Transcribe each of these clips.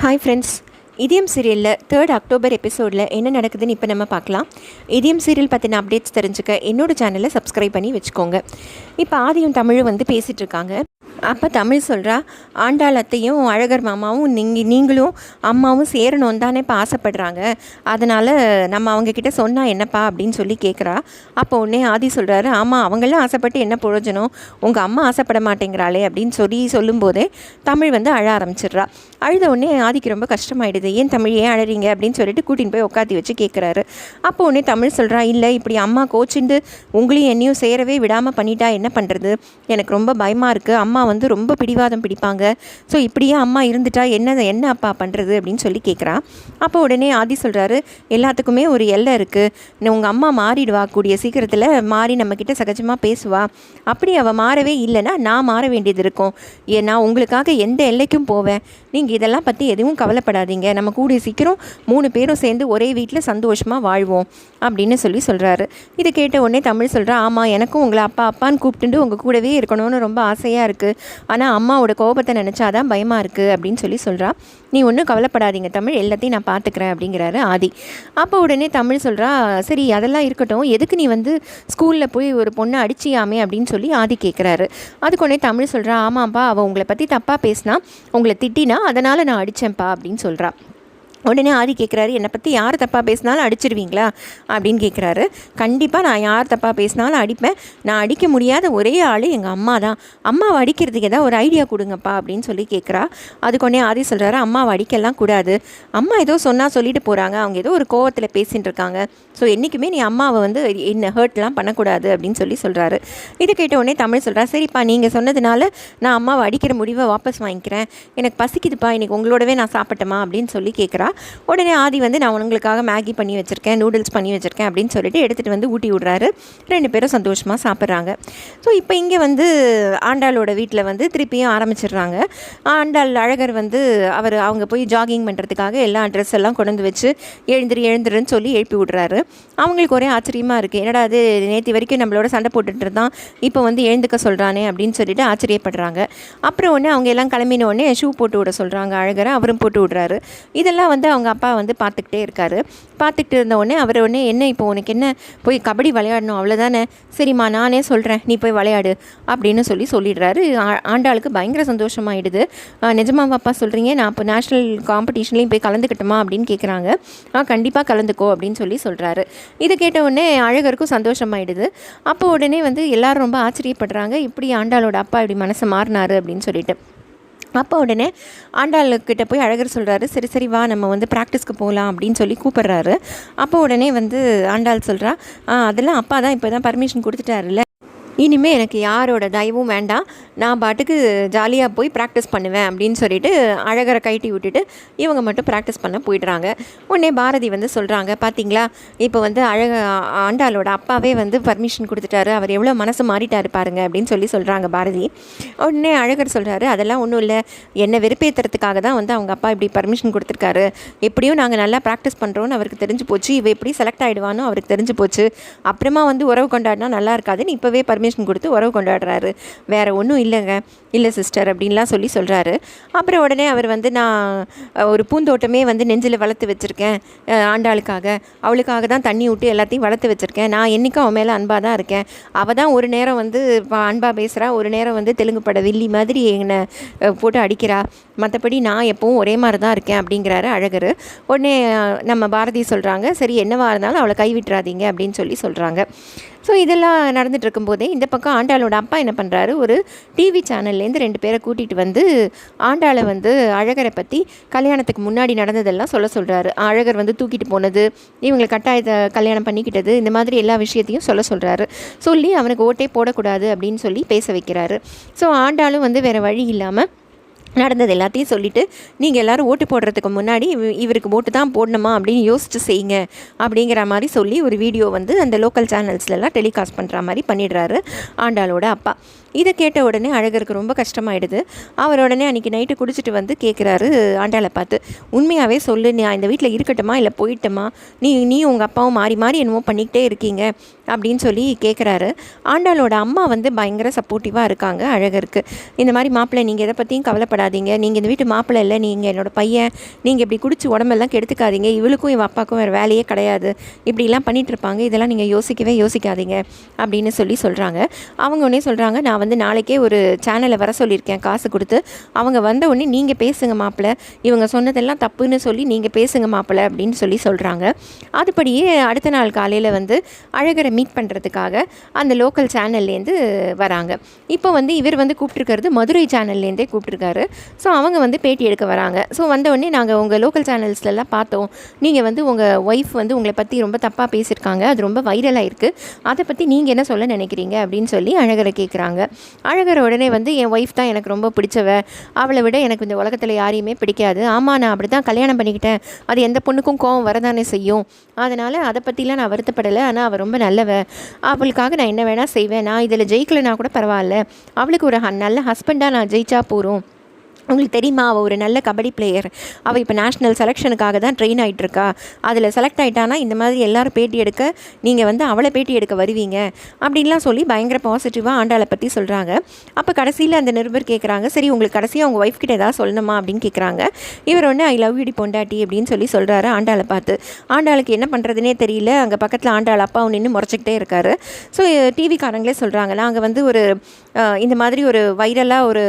Hi friends, இதயம் சீரியலில் 3rd October எபிசோடில் என்ன நடக்குதுன்னு இப்போ நம்ம பார்க்கலாம். இதயம் சீரியல் பற்றின அப்டேட்ஸ் தெரிஞ்சுக்க என்னோடய சேனலை சப்ஸ்கிரைப் பண்ணி வச்சுக்கோங்க. இப்போ ஆதியும் தமிழும் வந்து பேசிகிட்டு இருக்காங்க. அப்போ தமிழ் சொல்கிறா, ஆண்டாள் அத்தையும் அழகர் மாமாவும் நீங்களும் அம்மாவும் சேரணும் தானே இப்போ ஆசைப்படுறாங்க, அதனால் நம்ம அவங்கக்கிட்ட சொன்னால் என்னப்பா அப்படின்னு சொல்லி கேட்குறா. அப்போ உடனே ஆதி சொல்கிறாரு, ஆமாம் அவங்களாம் ஆசைப்பட்டு என்ன பிரயோஜனம், உங்கள் அம்மா ஆசைப்பட மாட்டேங்கிறாளே அப்படின்னு சொல்லும்போதே தமிழ் வந்து அழ ஆரம்பிச்சிடுறா. அழுத உடனே ஆதிக்கு ரொம்ப கஷ்டமாயிடுது. ஏன் தமிழ் ஏன் அழறீங்க அப்படின்னு சொல்லிட்டு கூட்டின்னு போய் உட்காத்தி வச்சு கேட்குறாரு. அப்போ உடனே தமிழ் சொல்கிறா, இல்லை இப்படி அம்மா கோச்சிண்டு உங்களையும் என்னையும் சேரவே விடாமல் பண்ணிட்டா என்ன பண்ணுறது, எனக்கு ரொம்ப பயமாக இருக்குது, அம்மா வந்து ரொம்ப பிடிவாதம் பிடிப்பாங்க, ஸோ இப்படியே அம்மா இருந்துட்டா என்ன அப்பா பண்ணுறது அப்படின்னு சொல்லி கேட்குறா. அப்போ உடனே ஆதி சொல்கிறாரு, எல்லாத்துக்குமே ஒரு எல்லை இருக்குது, உங்கள் அம்மா மாறிடுவா, கூடிய சீக்கிரத்தில் மாறி நம்மக்கிட்ட சகஜமாக பேசுவா, அப்படி அவள் மாறவே இல்லைன்னா நான் மாற வேண்டியது இருக்கும், நான் உங்களுக்காக எந்த எல்லைக்கும் போவேன், நீங்கள் இதெல்லாம் பற்றி எதுவும் கவலைப்படாதீங்க, நம்ம கூடிய சீக்கிரம் 3 பேரும் சேர்ந்து ஒரே வீட்டில் சந்தோஷமாக வாழ்வோம் அப்படின்னு சொல்கிறாரு. இது கேட்ட உடனே தமிழ் சொல்கிறா, ஆமாம் எனக்கும் உங்களை அப்பா அப்பான்னு கூப்பிட்டுட்டு உங்கள் கூடவே இருக்கணும்னு ரொம்ப ஆசையாக இருக்குது, ஆனால் அம்மாவோட கோபத்தை நினச்சாதான் பயமாக இருக்குது அப்படின்னு சொல்கிறா. நீ ஒன்றும் கவலைப்படாதீங்க தமிழ், எல்லாத்தையும் நான் பார்த்துக்கிறேன் அப்படிங்கிறாரு ஆதி. அப்போ உடனே தமிழ் சொல்கிறா, சரி அதெல்லாம் இருக்கட்டும், எதுக்கு நீ வந்து ஸ்கூலில் போய் ஒரு பொண்ணை அடிச்சியாமே அப்படின்னு சொல்லி ஆதி கேட்குறாரு. அதுக்கு உடனே தமிழ் சொல்கிறா, ஆமாப்பா அவள் உங்களை பற்றி தப்பாக பேசினா, உங்களை திட்டினா, அதனால் நான் அடித்தேன்ப்பா அப்படின்னு சொல்கிறா. உடனே ஆதி கேட்குறாரு, என்னை பற்றி யார் தப்பாக பேசினாலும் அடிச்சிருவீங்களா அப்படின்னு கேட்குறாரு. கண்டிப்பாக நான் யார் தப்பாக பேசினாலும் அடிப்பேன், நான் அடிக்க முடியாத ஒரே ஆள் எங்கள் அம்மா தான், அம்மாவை அடிக்கிறதுக்கு ஏதாவது ஒரு ஐடியா கொடுங்கப்பா அப்படின்னு சொல்லி கேட்குறா. அதுக்கு உடனே ஆதி சொல்கிறாரு, அம்மாவை அடிக்கலாம் கூடாது, அம்மா ஏதோ சொன்னால் சொல்லிட்டு போகிறாங்க, அவங்க ஏதோ ஒரு கோவத்தில் பேசிகிட்டு இருக்காங்க, ஸோ என்றைக்குமே நீ அம்மாவை வந்து என்ன ஹர்ட்லாம் பண்ணக்கூடாது அப்படின்னு சொல்கிறாரு. இது கேட்ட உடனே தமிழ் சொல்கிறா, சரிப்பா நீங்கள் சொன்னதுனால நான் அம்மாவை அடிக்கிற முடிவை வாபஸ் வாங்கிக்கிறேன், எனக்கு பசிக்குதுப்பா, இன்றைக்கி உங்களோடவே நான் சாப்பிட்டேமா அப்படின்னு சொல்லி கேட்குறா. உடனே ஆதி வந்து நான் உங்களுக்காக மேகி பண்ணி வச்சுருக்கேன், நூடுல்ஸ் பண்ணி வச்சுருக்கேன் அப்படின்னு சொல்லிட்டு எடுத்துகிட்டு வந்து ஊட்டி விட்றாரு. 2 பேரும் சந்தோஷமாக சாப்பிட்றாங்க. ஸோ இப்போ இங்கே வந்து ஆண்டாளோட வீட்டில் வந்து திருப்பியும் ஆரம்பிச்சிடுறாங்க. ஆண்டாள் அழகர் வந்து அவங்க போய் ஜாகிங் பண்ணுறதுக்காக எல்லா ட்ரெஸ் எல்லாம் கொண்டு வந்து வச்சு எழுந்துருன்னு சொல்லி எழுப்பி விட்றாரு. அவங்களுக்கு ஒரே ஆச்சரியமாக இருக்குது, என்னடா அது நேற்று வரைக்கும் நம்மளோட சண்டை போட்டுட்டு இருந்தான், இப்போ வந்து எழுந்துக்க சொல்கிறானே அப்படின்னு சொல்லிட்டு ஆச்சரியப்படுறாங்க. அப்புறம் ஒன்று அவங்க எல்லாம் கிளம்பின உடனே ஷூ போட்டு விட சொல்கிறாங்க அழகரை, அவரும் போட்டு விட்றாரு. இதெல்லாம் வந்து அவங்க அப்பா வந்து பார்த்துக்கிட்டே இருக்காரு. பார்த்துக்கிட்டு இருந்த உடனே அவர் உடனே, என்ன இப்போ உனக்கு என்ன போய் கபடி விளையாடணும் அவ்வளோதானே, சரிம்மா நானே சொல்கிறேன் நீ போய் விளையாடு அப்படின்னு சொல்லிடுறாரு. ஆண்டாளுக்கு பயங்கர சந்தோஷமாயிடுது. நிஜமாக அப்பா சொல்கிறீங்க, நான் இப்போ நேஷ்னல் காம்படிஷன்லேயும் போய் கலந்துக்கிட்டோமா அப்படின்னு கேட்குறாங்க. கண்டிப்பாக கலந்துக்கோ அப்படின்னு சொல்கிறாரு. இது கேட்ட உடனே அழகருக்கும் சந்தோஷமாயிடுது. அப்போ உடனே வந்து எல்லாரும் ரொம்ப ஆச்சரியப்படுறாங்க, இப்படி ஆண்டாளோட அப்பா இப்படி மனசை மாறினாரு அப்படின்னு சொல்லிட்டு. அப்போ உடனே ஆண்டாளுக்கிட்ட போய் அழகர் சொல்கிறாரு, சரி வா நம்ம வந்து ப்ராக்டிஸ்க்கு போகலாம் அப்படின்னு சொல்லி கூப்பிட்றாரு. அப்போ உடனே வந்து ஆண்டாள் சொல்கிறா, அதெல்லாம் அப்பா தான் இப்போ தான் பர்மிஷன் கொடுத்துட்டாருல்ல, இனிமேல் எனக்கு யாரோட தயவும் வேண்டாம், நான் பாட்டுக்கு ஜாலியாக போய் ப்ராக்டிஸ் பண்ணுவேன் அப்படின்னு சொல்லிட்டு அழகரை கைட்டி விட்டுட்டு இவங்க மட்டும் ப்ராக்டிஸ் பண்ண போயிடுறாங்க. உடனே பாரதி வந்து சொல்கிறாங்க, பார்த்தீங்களா இப்போ வந்து ஆண்டாளோட அப்பாவே வந்து பர்மிஷன் கொடுத்துட்டாரு, அவர் எவ்வளோ மனசு மாறிட்டாரு பாருங்க அப்படின்னு சொல்கிறாங்க பாரதி. உடனே அழகர் சொல்கிறாரு, அதெல்லாம் ஒன்றும் இல்லை, என்னை வெறுப்பேற்றுறதுக்காக தான் வந்து அவங்க அப்பா இப்படி பர்மிஷன் கொடுத்துருக்காரு, எப்படியும் நாங்கள் நல்லா ப்ராக்டிஸ் பண்ணுறோன்னு அவருக்கு தெரிஞ்சு போச்சு, இவ எப்படி செலக்ட் ஆகிடுவானோ அவருக்கு தெரிஞ்சு போச்சு, அப்புறமா வந்து உறவு கொண்டாடினா நல்லா இருக்காதுன்னு இப்போவே பர்மிஷன் கொடுத்து உறவு கொண்டாடுறாரு, வேறு ஒன்றும் இல்லைங்க, இல்லை சிஸ்டர் அப்படின்லாம் சொல்கிறாரு. அப்புறம் உடனே அவர் வந்து, நான் ஒரு பூந்தோட்டமே வந்து நெஞ்சில் வளர்த்து வச்சுருக்கேன் ஆண்டாளுக்காக, அவளுக்காக தான் தண்ணி விட்டு எல்லாத்தையும் வளர்த்து வச்சுருக்கேன், நான் என்றைக்கும் அவன் மேலே அன்பாக தான் இருக்கேன், அவள் தான் ஒரு நேரம் வந்து அன்பாக பேசுகிறா, ஒரு நேரம் வந்து தெலுங்கு பட வில்லி மாதிரி என்னை போட்டு அடிக்கிறா, மற்றபடி நான் எப்பவும் ஒரே மாதிரி தான் இருக்கேன் அப்படிங்கிறாரு அழகர். உடனே நம்ம பாரதி சொல்கிறாங்க, சரி என்னவா இருந்தாலும் அவளை கைவிட்டுறாதீங்க அப்படின்னு சொல்கிறாங்க. ஸோ இதெல்லாம் நடந்துகிட்டு இருக்கும்போதே இந்த பக்கம் ஆண்டாளோட அப்பா என்ன பண்ணுறாரு, ஒரு டிவி சேனல்லேருந்து 2 பேரை கூட்டிகிட்டு வந்து ஆண்டாளை வந்து அழகரை பற்றி கல்யாணத்துக்கு முன்னாடி நடந்ததெல்லாம் சொல்கிறாரு. அழகர் வந்து தூக்கிட்டு போனது, இவங்களை கட்டாயத்தை கல்யாணம் பண்ணிக்கிட்டது, இந்த மாதிரி எல்லா விஷயத்தையும் சொல்கிறாரு. சொல்லி அவனுக்கு ஓட்டே போடக்கூடாது அப்படின்னு சொல்லி பேச வைக்கிறாரு. ஸோ ஆண்டாளும் வந்து வேறு வழி இல்லாமல் நடந்தது எல்லாத்தையும் சொல்லிவிட்டு, நீங்கள் எல்லோரும் ஓட்டு போடுறதுக்கு முன்னாடி இவருக்கு ஓட்டு தான் போடணுமா அப்படின்னு யோசிச்சு செய்யுங்க அப்படிங்கிற மாதிரி சொல்லி ஒரு வீடியோ வந்து அந்த லோக்கல் சேனல்ஸ்லாம் டெலிகாஸ்ட் பண்ணுற மாதிரி பண்ணிடுறாரு ஆண்டாளோட அப்பா. இதை கேட்ட உடனே அழகருக்கு ரொம்ப கஷ்டமாயிடுது. அவர் உடனே அன்றைக்கி நைட்டு குடிச்சிட்டு வந்து கேட்குறாரு ஆண்டாளை பார்த்து, உண்மையாகவே சொல்லு, நான் இந்த வீட்டில் இருக்கட்டுமா இல்லை போயிட்டுமா? நீ உங்கள் அப்பாவும் மாறி மாறி என்னமோ பண்ணிக்கிட்டே இருக்கீங்க அப்படின்னு சொல்லி கேட்குறாரு. ஆண்டாளோட அம்மா வந்து பயங்கர சப்போர்ட்டிவாக இருக்காங்க அழகருக்கு. இந்த மாதிரி மாப்பிள்ளை நீங்கள் எதை பற்றியும் கவலைப்படாதீங்க, நீங்கள் இந்த வீட்டு மாப்பிள்ளை இல்லை, நீங்கள் என்னோடய பையன், நீங்கள் இப்படி குடிச்சு உடம்பெல்லாம் கெடுத்துக்காதீங்க, இவளுக்கும் இவன் அப்பாவுக்கும் வேறு வேலையே கிடையாது, இப்படிலாம் பண்ணிகிட்டு இருப்பாங்க, இதெல்லாம் நீங்கள் யோசிக்காதீங்க அப்படின்னு சொல்கிறாங்க. அவங்க உடனே சொல்கிறாங்க, நான் வந்து நாளைக்கே ஒரு சேனலை வர சொல்லியிருக்கேன் காசு கொடுத்து, அவங்க வந்த உடனே நீங்கள் பேசுங்க மாப்பிள்ளை, இவங்க சொன்னதெல்லாம் தப்புன்னு சொல்லி நீங்கள் பேசுங்க மாப்பிள்ளை அப்படின்னு சொல்கிறாங்க. அதுபடியே அடுத்த நாள் காலையில் வந்து அழகரை மீட் பண்ணுறதுக்காக அந்த லோக்கல் சேனல்லேருந்து வராங்க. இப்போ வந்து இவர் வந்து கூப்பிட்டுருக்கிறது மதுரை சேனல்லேருந்தே கூப்பிட்டுருக்காரு. ஸோ அவங்க வந்து பேட்டி எடுக்க வராங்க. ஸோ வந்தவுடனே நாங்கள் உங்கள் லோக்கல் சேனல்ஸ்லாம் பார்த்தோம், நீங்கள் வந்து உங்கள் ஒய்ஃப் வந்து உங்களை பற்றி ரொம்ப தப்பாக பேசியிருக்காங்க, அது ரொம்ப வைரலாக இருக்குது, அதை பற்றி நீங்கள் என்ன சொல்ல நினைக்கிறீங்க அப்படின்னு சொல்லி அழகரை கேட்குறாங்க. அழகர் உடனே வந்து என் ஒய்ஃப் தான் எனக்கு ரொம்ப பிடிச்சவ, அவளை விட எனக்கு இந்த உலகத்தில் யாரையுமே பிடிக்காது, ஆமாம் நான் அப்படி தான் கல்யாணம் பண்ணிக்கிட்டேன், அது எந்த பொண்ணுக்கும் கோவம் வரதானே செய்யும், அதனால் அதை பற்றிலாம் நான் வருத்தப்படலை, ஆனால் அவள் ரொம்ப நல்லவ, அவளுக்காக நான் என்ன வேணால் செய்வேன், நான் இதில் ஜெயிக்கலைனா கூட பரவாயில்ல, அவளுக்கு ஒரு நல்ல ஹஸ்பண்டாக நான் ஜெயிச்சா போகிறோம், உங்களுக்கு தெரியுமா அவள் ஒரு நல்ல கபடி பிளேயர், அவள் இப்போ நேஷ்னல் செலெக்ஷனுக்காக தான் ட்ரெயின் ஆகிட்டுருக்கா, அதில் செலக்ட் ஆகிட்டானா இந்த மாதிரி எல்லோரும் பேட்டி எடுக்க நீங்கள் வந்து அவளை பேட்டி எடுக்க வருவீங்க அப்படின்லாம் சொல்லி பயங்கர பாசிட்டிவாக ஆண்டாளை பற்றி சொல்கிறாங்க. அப்போ கடைசியில் அந்த நிருபர் கேட்குறாங்க, சரி உங்களுக்கு கடைசியாக உங்கள் ஒய்ஃப் கிட்ட ஏதாவது சொல்லணுமா அப்படின்னு கேட்குறாங்க. இவர் ஒன்று ஐ லவ் யூ டி பொண்டாட்டி அப்படின்னு சொல்கிறாரு ஆண்டாளை பார்த்து. ஆண்டாளுக்கு என்ன பண்ணுறதுனே தெரியல, அங்கே பக்கத்தில் ஆண்டாள் அப்பாவும் நின்று முறைச்சிக்கிட்டே இருக்காரு. ஸோ டிவிக்காரங்களே சொல்கிறாங்க, நாங்கள் வந்து ஒரு இந்த மாதிரி ஒரு வைரலாக ஒரு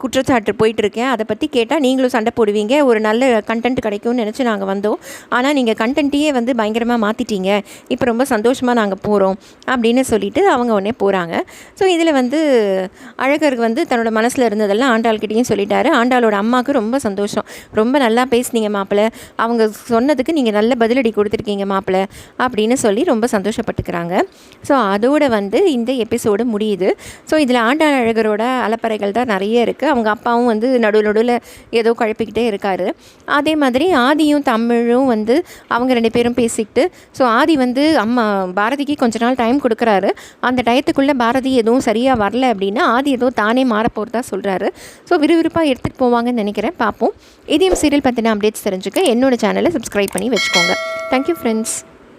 குற்றச்சாட்டு போயிட்டுருக்கேன், அதை பற்றி கேட்டால் நீங்களும் சண்டை போடுவீங்க, ஒரு நல்ல கண்டென்ட் கிடைக்கும்னு நினச்சி நாங்கள் வந்தோம், ஆனால் நீங்கள் கண்டென்ட்டையே வந்து பயங்கரமாக மாற்றிட்டீங்க, இப்போ ரொம்ப சந்தோஷமாக நாங்கள் போகிறோம் அப்படின்னு சொல்லிட்டு அவங்க உடனே போகிறாங்க. ஸோ இதில் வந்து அழகருக்கு வந்து தன்னோட மனசில் இருந்ததெல்லாம் ஆண்டாள்கிட்டையும் சொல்லிட்டாரு. ஆண்டாளோட அம்மாவுக்கு ரொம்ப சந்தோஷம், ரொம்ப நல்லா பேசுனீங்க மாப்பிள்ளை, அவங்க சொன்னதுக்கு நீங்கள் நல்ல பதிலடி கொடுத்துருக்கீங்க மாப்பிள்ளை அப்படின்னு சொல்லி ரொம்ப சந்தோஷப்பட்டுக்கிறாங்க. ஸோ அதோடு வந்து இந்த எபிசோடு முடியுது. ஸோ இதில் ஆண்டாள் அழகரோட அலப்பறைகள் தான் நிறைய இருக்குது. அவங்க அப்பாவும் வந்து நடுவில் ஏதோ குழப்பிக்கிட்டே இருக்கார். அதே மாதிரி ஆதியும் தமிழும் வந்து அவங்க 2 பேரும் பேசிக்கிட்டு, ஸோ ஆதி வந்து அம்மா பாரதிக்கு கொஞ்ச நாள் டைம் கொடுக்குறாரு. அந்த டயத்துக்குள்ளே பாரதி எதுவும் சரியாக வரல அப்படின்னா ஆதி ஏதோ தானே மாறப்போகிறதா சொல்கிறாரு. ஸோ விறுவிறுப்பாக எடுத்துகிட்டு போவாங்கன்னு நினைக்கிறேன். பார்ப்போம். இதயம் சீரியல் பற்றின அப்டேட்ஸ் தெரிஞ்சுக்க என்னோட சேனலை சப்ஸ்கிரைப் பண்ணி வச்சுக்கோங்க. Thank you friends.